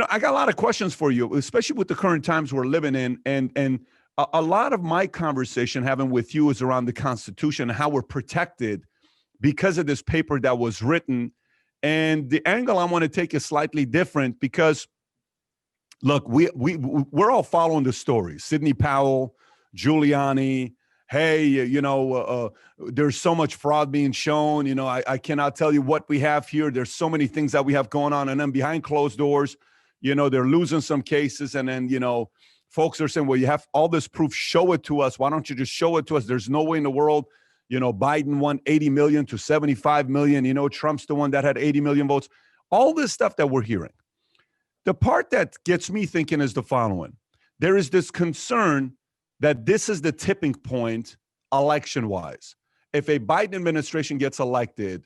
I got a lot of questions for you, especially with the current times we're living in. And a lot of my conversation having with you is around the Constitution and how we're protected because of this paper that was written. And the angle I want to take is slightly different because, look, we're all following the story. Sidney Powell, Giuliani. Hey, there's so much fraud being shown. I cannot tell you what we have here. There's so many things that we have going on. And then behind closed doors, they're losing some cases. And then, folks are saying, well, you have all this proof. Show it to us. Why don't you just show it to us? There's no way in the world. Biden won 80 million to 75 million. Trump's the one that had 80 million votes. All this stuff that we're hearing. The part that gets me thinking is the following. There is this concern that this is the tipping point election-wise. If a Biden administration gets elected,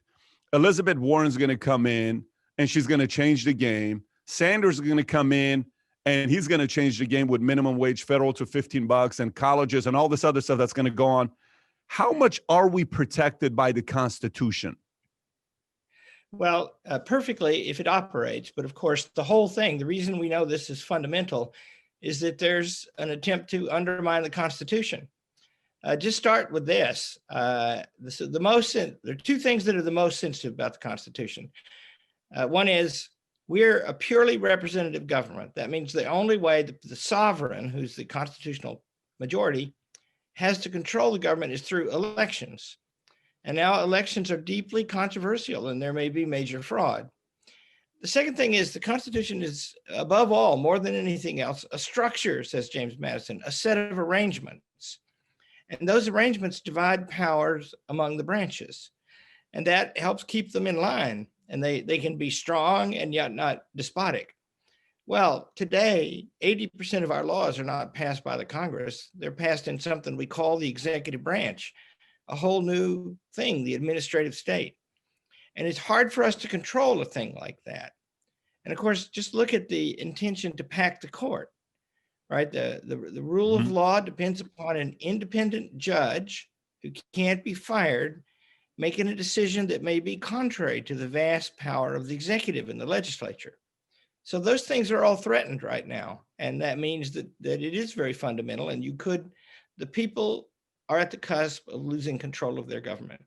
Elizabeth Warren's going to come in and she's going to change the game. Sanders is going to come in and he's going to change the game with minimum wage federal to $15 and colleges and all this other stuff that's going to go on. How much are we protected by the Constitution? Well, perfectly if it operates. But of course, the whole thing, the reason we know this is fundamental is that there's an attempt to undermine the Constitution. Just start with this. There are two things that are the most sensitive about the Constitution. One is we're a purely representative government. That means the only way that the sovereign, who's the constitutional majority, has to control the government is through elections. And now elections are deeply controversial and there may be major fraud. The second thing is the Constitution is, above all, more than anything else, a structure, says James Madison, a set of arrangements. And those arrangements divide powers among the branches. And that helps keep them in line. And they can be strong and yet not despotic. Well, today, 80% of our laws are not passed by the Congress. They're passed in something we call the executive branch, a whole new thing, the administrative state. And it's hard for us to control a thing like that. And of course, just look at the intention to pack the court, right? The rule of law depends upon an independent judge who can't be fired, making a decision that may be contrary to the vast power of the executive and the legislature. So those things are all threatened right now. And that means that it is very fundamental and the people are at the cusp of losing control of their government.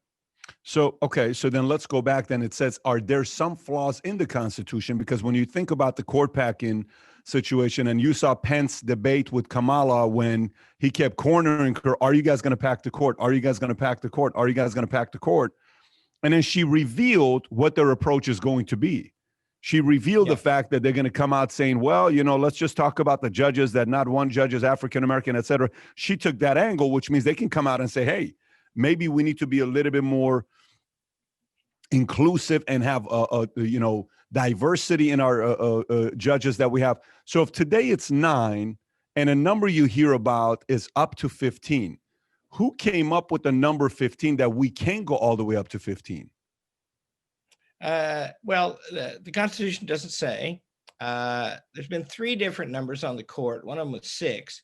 So then let's go back. Then it says, are there some flaws in the Constitution? Because when you think about the court packing situation, and you saw Pence debate with Kamala when he kept cornering her, are you guys going to pack the court? Are you guys going to pack the court? Are you guys going to pack the court? And then she revealed what their approach is going to be. She revealed the fact that they're going to come out saying, well, let's just talk about the judges, that not one judge is African-American, et cetera. She took that angle, which means they can come out and say, hey, maybe we need to be a little bit more inclusive and have diversity in our judges that we have. So if today it's 9 and a number you hear about is up to 15, who came up with the number 15 that we can go all the way up to 15? Well, the Constitution doesn't say. There's been 3 different numbers on the court. One of them was 6.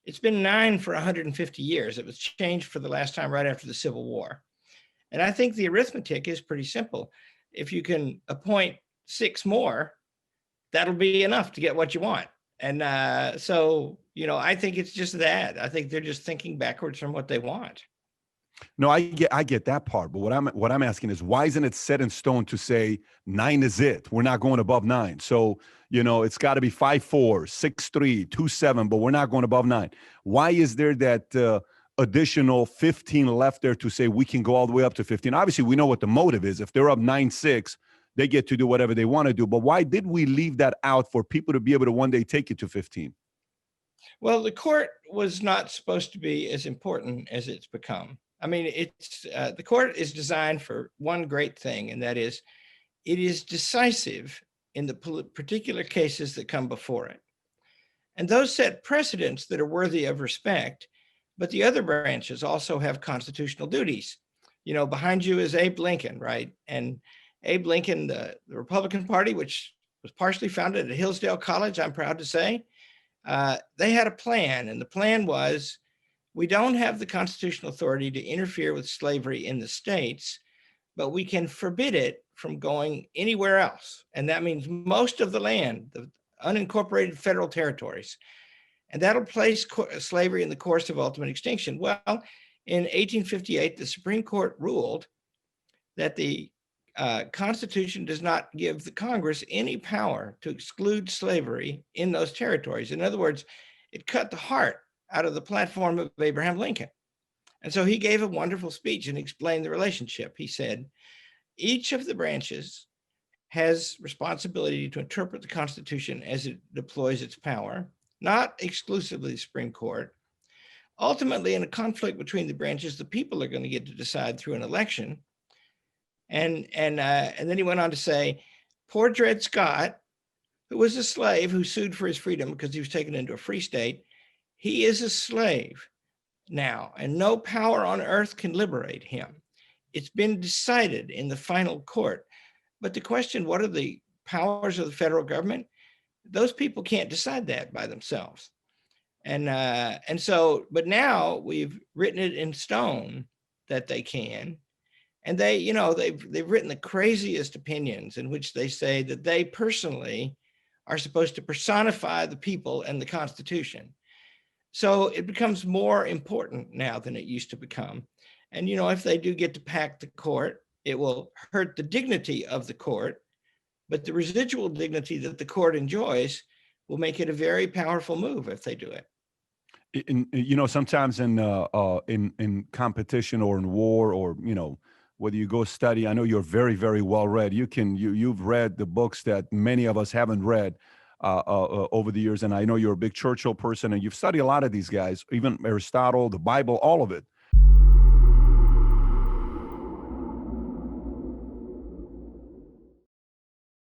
It's been 9 for 150 years. It was changed for the last time right after the Civil War. And I think the arithmetic is pretty simple. If you can appoint 6 more, that'll be enough to get what you want. And I think it's just that. I think they're just thinking backwards from what they want. No, I get that part. But what I'm asking is, why isn't it set in stone to say 9 is it? We're not going above 9. So, it's got to be 5-4, 6-3, 2-7, but we're not going above 9. Why is there that additional 15 left there to say we can go all the way up to 15? Obviously, we know what the motive is. If they're up 9-6, they get to do whatever they want to do. But why did we leave that out for people to be able to one day take it to 15? Well, the court was not supposed to be as important as it's become. I mean, the court is designed for one great thing, and that is it is decisive in the particular cases that come before it. And those set precedents that are worthy of respect, but the other branches also have constitutional duties. Behind you is Abe Lincoln, right? And Abe Lincoln, the Republican Party, which was partially founded at Hillsdale College, I'm proud to say, they had a plan, and the plan was, we don't have the constitutional authority to interfere with slavery in the states, but we can forbid it from going anywhere else. And that means most of the land, unincorporated federal territories. And that'll place slavery in the course of ultimate extinction. Well, in 1858, the Supreme Court ruled that the Constitution does not give the Congress any power to exclude slavery in those territories. In other words, it cut the heart out of the platform of Abraham Lincoln. And so he gave a wonderful speech and explained the relationship. He said, each of the branches has responsibility to interpret the Constitution as it deploys its power, not exclusively the Supreme Court. Ultimately, in a conflict between the branches, the people are going to get to decide through an election. And then he went on to say, poor Dred Scott, who was a slave who sued for his freedom because he was taken into a free state, he is a slave now, and no power on earth can liberate him. It's been decided in the final court. But the question, what are the powers of the federal government? Those people can't decide that by themselves. And so, but now we've written it in stone that they can. And they've written the craziest opinions in which they say that they personally are supposed to personify the people and the Constitution. So it becomes more important now than it used to become. And, if they do get to pack the court, it will hurt the dignity of the court, but the residual dignity that the court enjoys will make it a very powerful move if they do it. Sometimes in competition or in war or, whether you go study, I know you're very, very well read. You've read the books that many of us haven't read over the years. And I know you're a big Churchill person and you've studied a lot of these guys, even Aristotle, the Bible, all of it.